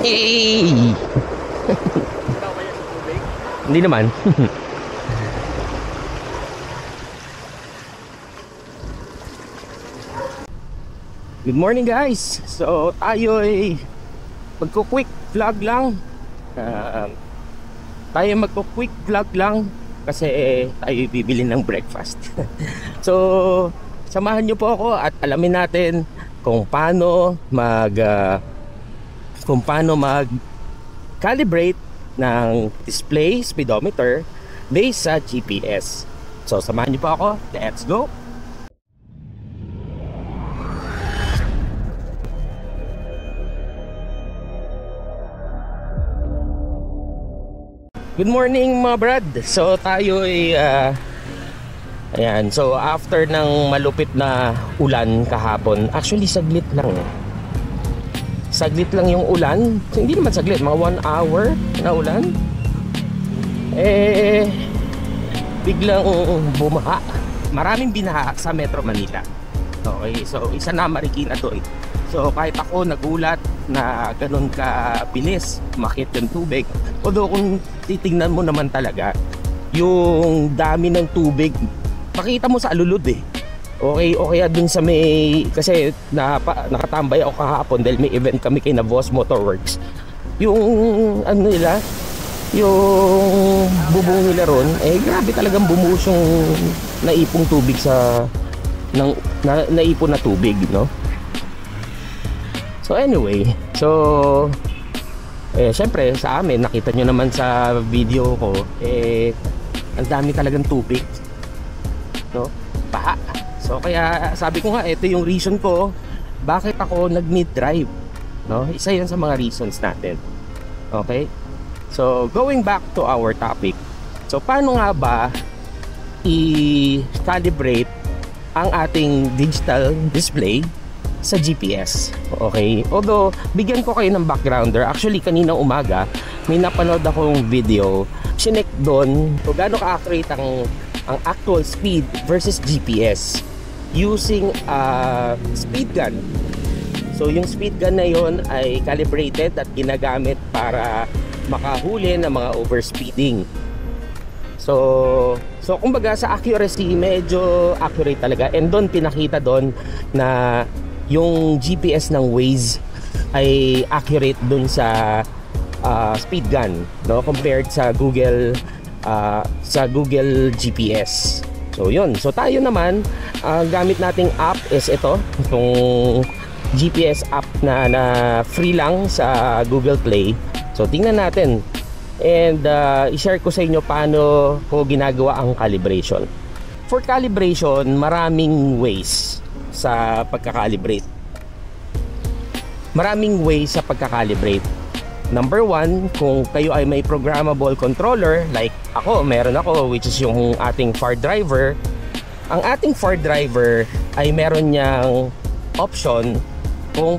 Hey! Hindi naman. Good morning guys. So tayo ay magko-quick vlog lang. Tayo magko-quick vlog lang kasi tayo bibili ng breakfast. So samahan niyo po ako at alamin natin kung paano mag-calibrate ng display speedometer based sa GPS. So samahan niyo po ako. Let's go. Good morning mga brad. So tayo ay ayan, so after ng malupit na ulan kahapon, actually saglit lang yung ulan. So, hindi naman saglit, mga 1 hour na ulan. Biglang bumaha. Maraming binaha sa Metro Manila. Okay, so isa na Marikina to eh. So kahit ako nagulat na ganun kabilis makit yung tubig. Although kung titingnan mo naman talaga yung dami ng tubig, makita mo sa alulod eh. Okay dun sa may, kasi nakatambay ako kahapon dahil may event kami kay Navos Motorworks. Yung ano nila, yung bubong nila ron, grabe talagang bumuhos yung naipong tubig sa naipon na tubig, no? So anyway, syempre sa amin, nakita nyo naman sa video ko, ang dami talagang tubig, no? Baha. So kaya sabi ko nga, ito yung reason ko bakit ako nag-mid drive, no? Isa yun sa mga reasons natin. Okay? So going back to our topic. So paano nga ba i-calibrate ang ating digital display sa GPS? Okay, although bigyan ko kayo ng backgrounder. Actually kaninang umaga may napanood akong video, chinek doon kung gaano ka-accurate ang actual speed versus GPS using speed gun. So yung speed gun na yon ay calibrated at ginagamit para makahuli ng mga overspeeding. So kumbaga sa accuracy, medyo accurate talaga. And doon pinakita doon na yung GPS ng Waze ay accurate dun sa speed gun, no, compared sa Google GPS. So yun. So tayo naman, gamit nating app is ito, itong GPS app na free lang sa Google Play. So tingnan natin and i-share ko sa inyo paano ko ginagawa ang calibration. For calibration, maraming ways sa pagka-calibrate. Maraming ways sa pagka-calibrate. Number one, kung kayo ay may programmable controller, like ako, meron ako, which is yung ating far driver. Ang ating far driver ay meron niyang option kung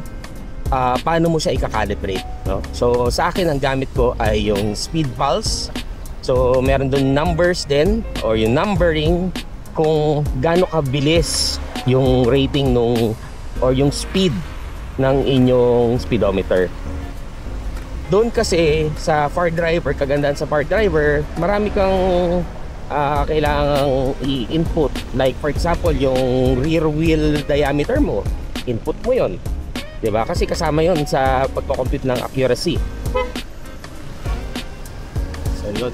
paano mo siya i-calibrate, no? So sa akin, ang gamit ko ay yung speed pulse. So meron doon numbers din, or yung numbering kung gaano kabilis yung rating nung or yung speed ng inyong speedometer. Doon kasi sa far driver, kagandahan sa far driver, marami kang kailangang i-input. Like for example, yung rear wheel diameter mo, input mo yon, diba? Kasi kasama yon sa pagko-compute ng accuracy.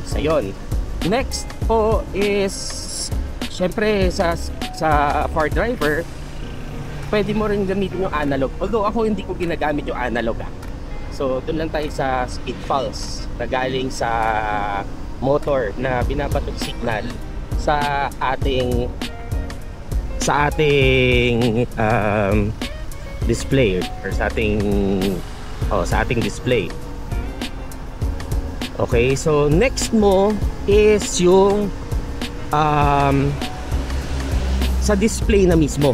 So yun. Next po is syempre sa far driver, pwede mo rin gamitin yung analog. Although ako hindi ko ginagamit yung analog. So doon lang tayo sa speed pulse na galing sa motor na binabatong signal sa ating display or sa ating display. Okay, so next mo is yung sa display na mismo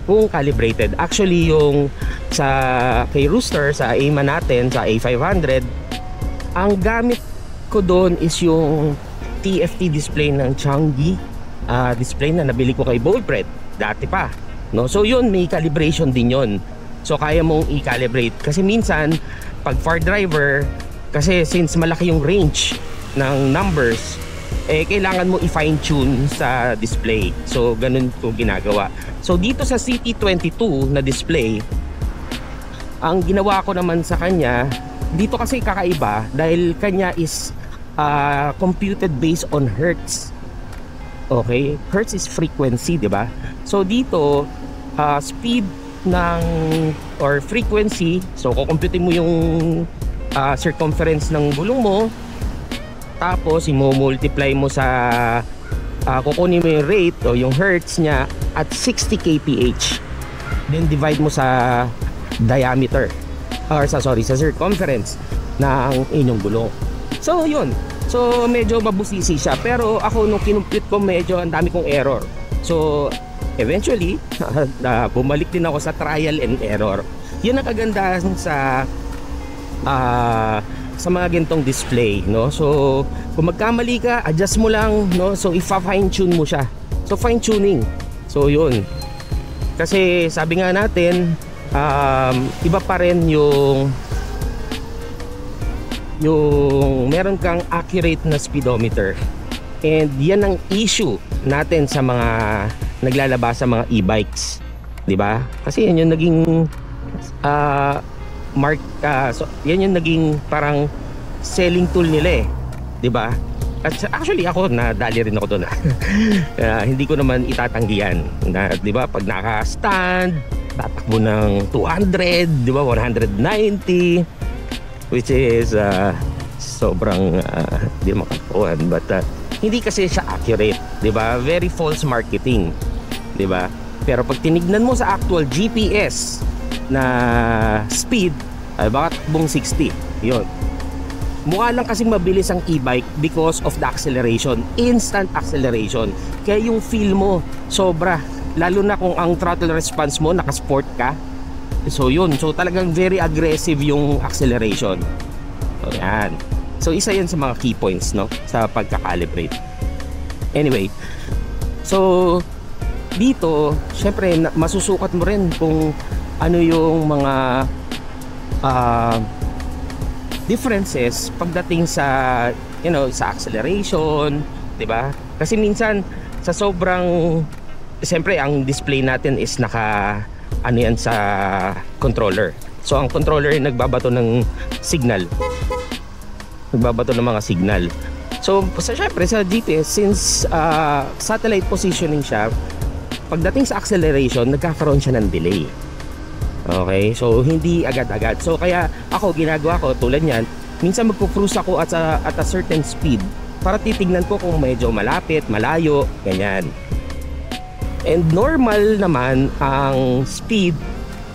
kung calibrated. Actually yung kay Rooster, sa AIMA natin, sa A500, ang gamit ko doon is yung TFT display ng Changi display na nabili ko kay Boldpred dati pa, no? So yun, may calibration din yun. So kaya mong i-calibrate. Kasi minsan, pag far driver, kasi since malaki yung range ng numbers, kailangan mo i-fine tune sa display. So ganun ko ginagawa. So dito sa CT22 na display, ang ginawa ko naman sa kanya, dito kasi kakaiba dahil kanya is computed based on hertz. Okay, hertz is frequency, di ba? So dito speed ng or frequency, so kukumputin mo yung circumference ng gulong mo, tapos i-multiply mo sa kukunin mo yung rate o yung hertz nya at 60 kph, then divide mo sa diameter or sa circumference ng inyong gulong. So yun, so medyo mabusisi siya, pero ako nung kinumpute ko medyo ang dami kong error. So eventually bumalik din ako sa trial and error. Yun ang kagandahan sa mga ganitong display, no? So kung magkamali ka, adjust mo lang, no? So i-fine tune mo siya. So fine tuning. So yun, kasi sabi nga natin, iba pa rin yung meron kang accurate na speedometer, and yan ang issue natin sa mga naglalabas sa mga e-bikes, di ba? Kasi yan yung naging so yan yung naging parang selling tool nila, di ba? At actually ako nadali rin ako doon. Hindi ko naman itatanggihan na, di ba, pag naka-stand tatakbo ng 200, di ba, 190, which is sobrang di makatuan, but hindi kasi siya accurate, di ba? Very false marketing, di ba? Pero pag tinignan mo sa actual GPS na speed, ay baka takbong 60, yun. Mukha lang kasing mabilis ang e-bike because of the acceleration, instant acceleration. Kaya yung feel mo sobra, lalo na kung ang throttle response mo naka-sport ka. So yun, so talagang very aggressive yung acceleration. So yan. So isa yan sa mga key points, no, sa pagka-calibrate. Anyway, so dito syempre masusukat mo rin kung ano yung mga differences pagdating sa, you know, sa acceleration, 'di ba? Kasi minsan sa sobrang, siyempre ang display natin is naka ano yan sa controller. So ang controller ay nagbabato ng signal. Nagbabato ng mga signal. So syempre sa GPS, since satellite positioning siya, pagdating sa acceleration, nagkakaroon siya ng delay. Okay, so hindi agad-agad. So kaya ako, ginagawa ko tulad niyan, minsan magpo-cruise ako at a certain speed para titignan ko kung medyo malapit, malayo, ganyan. And normal naman ang speed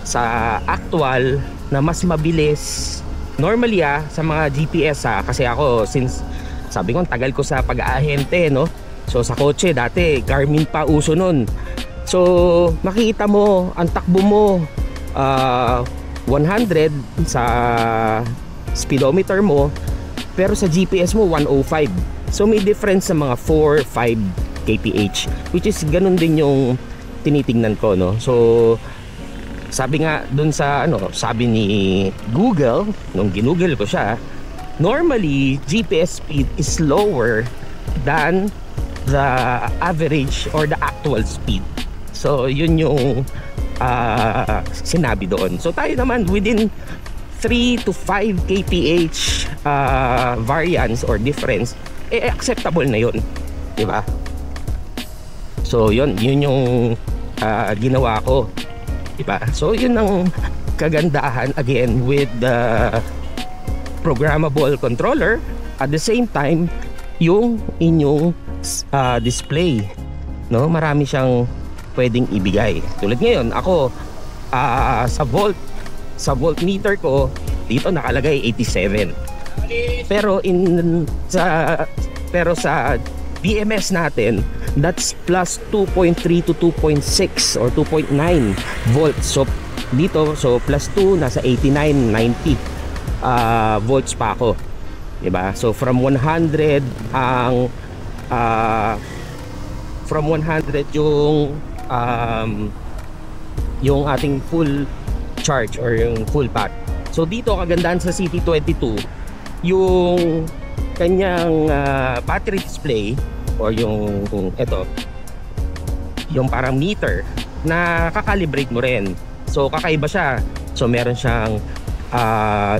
sa actual na mas mabilis. Normally sa mga GPS kasi ako, since sabi ko tagal ko sa pag-aahente, no? So sa kotse dati Garmin pa uso nun. So makikita mo ang takbo mo 100 sa speedometer mo, pero sa GPS mo 105. So may difference sa mga 4-5 kph, which is ganun din yung tinitingnan ko, no? So sabi nga dun sa sabi ni Google, nung ginugol ko siya, normally GPS speed is lower than the average or the actual speed. So yun yung sinabi doon. So tayo naman within 3 to 5 kph variance or difference, acceptable na yun, di ba? So yun yung ginawa ko, di ba? So yun ang kagandahan again with the programmable controller. At the same time, yung inyong display, no, marami siyang pwedeng ibigay. Tulad ngayon, ako sa voltmeter ko dito nakalagay 87. Pero sa BMS natin, that's plus 2.3 to 2.6 or 2.9 volts. So dito, so plus 2, nasa 89, 90 volts pa ako, diba? So from 100 ang from 100 yung ating full charge or yung full pack. So dito kagandahan sa CT22, yung kanyang battery display or yung ito, yung parang meter na kakalibrate mo rin. So kakaiba siya. So meron siyang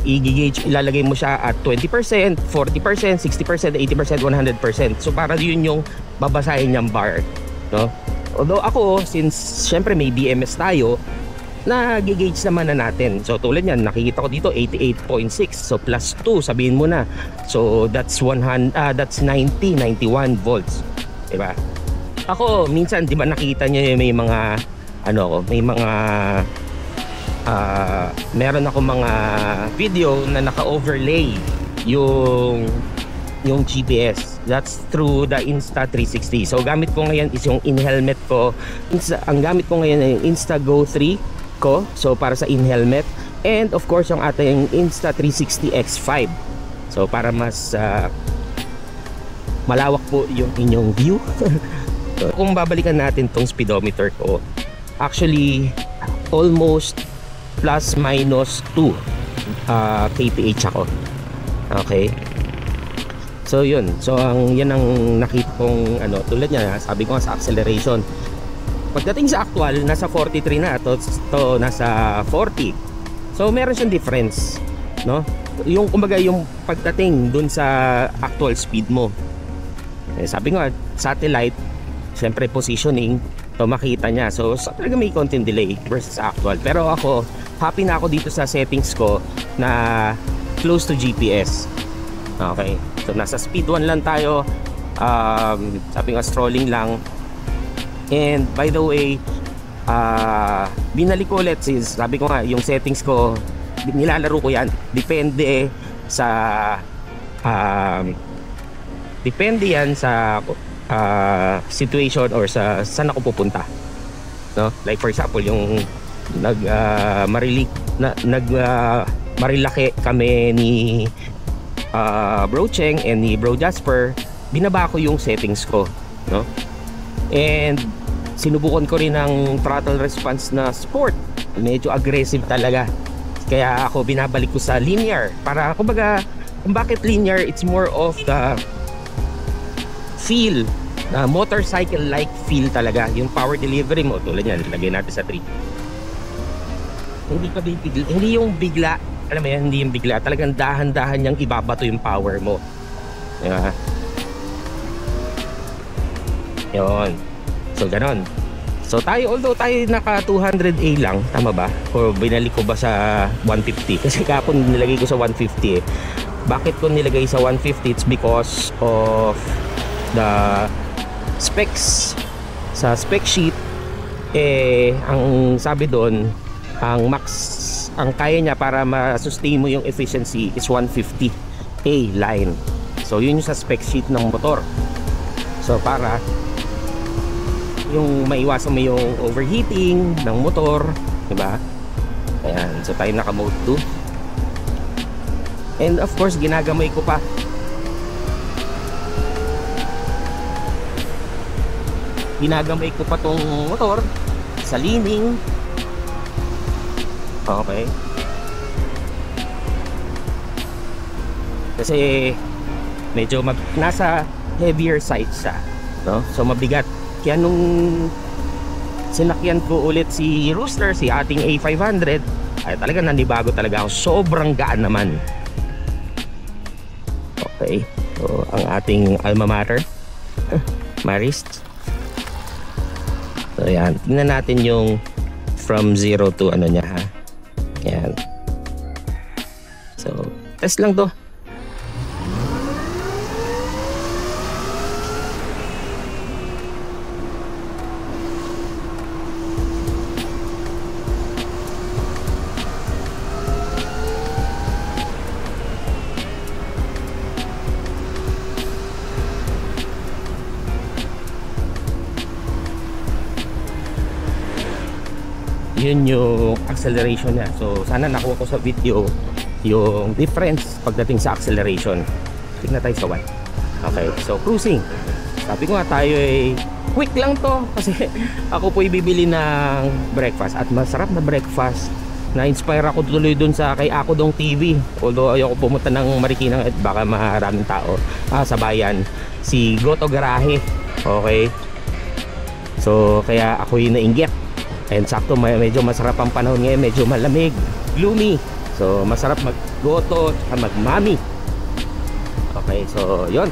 i-gauge, ilalagay mo siya at 20%, 40%, 60%, 80%, 100%. So para yun yung babasahin niyang bar, no? Although ako, since syempre may BMS tayo, na-gauge naman na natin. So tulad yan, nakikita ko dito 88.6. So plus 2, sabihin mo na. So that's 91 volts. Diba? Ako, minsan, di ba nakita nyo may mga may mga meron ako mga video na naka-overlay yung GPS. That's through the Insta360. So gamit ko ngayon is yung in-helmet ko. Ang gamit ko ngayon ay yung Instago 3 ko. So para sa in-helmet. And of course yung ating Insta360 X5. So para mas malawak po yung inyong view. So, kung babalikan natin tong speedometer ko, actually almost plus minus 2 kph ako. Okay. So yun. So yan ang nakita kong tulad niya, sabi ko nga sa acceleration. Pagdating sa actual, nasa 43 na to nasa 40. So meron siyang difference, no? Yung kumbaga yung pagdating dun sa actual speed mo. Sabi ko nga, satellite, siyempre positioning, so makita niya. So talaga may konting delay versus actual. Pero ako, happy na ako dito sa settings ko na close to GPS. Okay. So nasa speed 1 lang tayo. Sabi nga strolling lang. And by the way, binalik ko ulit, sabi ko nga yung settings ko, nilalaro ko yan. Depende yan sa situation or sa saan ako pupunta, no? Like for example yung Marilake kami ni Bro Cheng and ni Bro Jasper, binaba ko yung settings ko, no? And sinubukan ko rin ang throttle response na sport, medyo aggressive talaga, kaya ako binabalik ko sa linear para kumbaga, kung bakit linear, it's more of the feel, motorcycle like feel talaga, yung power delivery mo tulad yan, lagay natin sa 3. Hindi yung bigla, alam mo yan, hindi yung bigla, talagang dahan-dahan niyang ibabato yung power mo, diba? Yun, so ganon. So tayo, although tayo naka 200A lang, tama ba? O binalik ko ba sa 150? Kasi kapon nilagay ko sa 150 eh. Bakit ko nilagay sa 150? It's because of the specs. Sa spec sheet ang sabi doon, ang max, ang kaya niya para ma-sustain mo yung efficiency is 150A line. So yun yung sa spec sheet ng motor. So para yung maiwasan mo yung overheating ng motor, diba? Ayan, so tayo naka mode 2. And of course ginagamay ko pa tong motor sa leaning. Okay, kasi medyo nasa heavier side siya, no? So mabigat, kaya nung sinakyan ko ulit si Rooster, si ating A500, ay talaga nanibago talaga ako, sobrang gaan naman. Okay, so ang ating alma mater, Marist. So yan, tingnan natin yung from 0 to niya, ha. Yan. So test lang to. Yun yung acceleration niya. So sana nakuha ko sa video yung difference pagdating sa acceleration. Tignan tayo sa 1. Okay, so cruising. Sabi ko nga tayo ay quick lang to kasi ako po ibibili ng breakfast, at masarap na breakfast Na-inspire ako tuloy dun sa kay Ako Dong TV. Although ayoko pumunta ng Marikina at baka maraming tao sa bayan. Si Goto Garahe. Okay. So kaya ako yung nainggit. And sakto medyo masarap ang panahon ngayon. Medyo malamig, gloomy. So masarap mag-goto at mag-mami. Okay, so yun.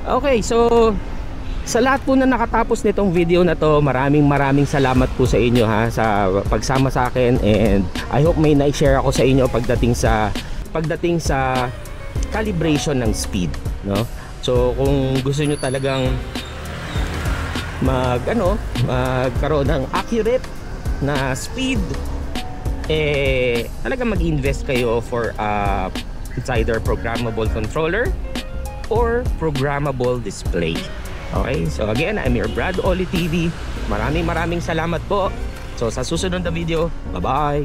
Okay, so sa lahat po na nakatapos nitong video na to, maraming salamat po sa inyo ha sa pagsama sa akin, and I hope may na-share ako sa inyo pagdating sa calibration ng speed, no? So kung gusto niyo talagang magkaroon ng accurate na speed, talagang mag-invest kayo for it's either programmable controller or programmable display. Okay, so again, I'm your Brad Oli TV. Maraming salamat po. So sa susunod na video, bye bye.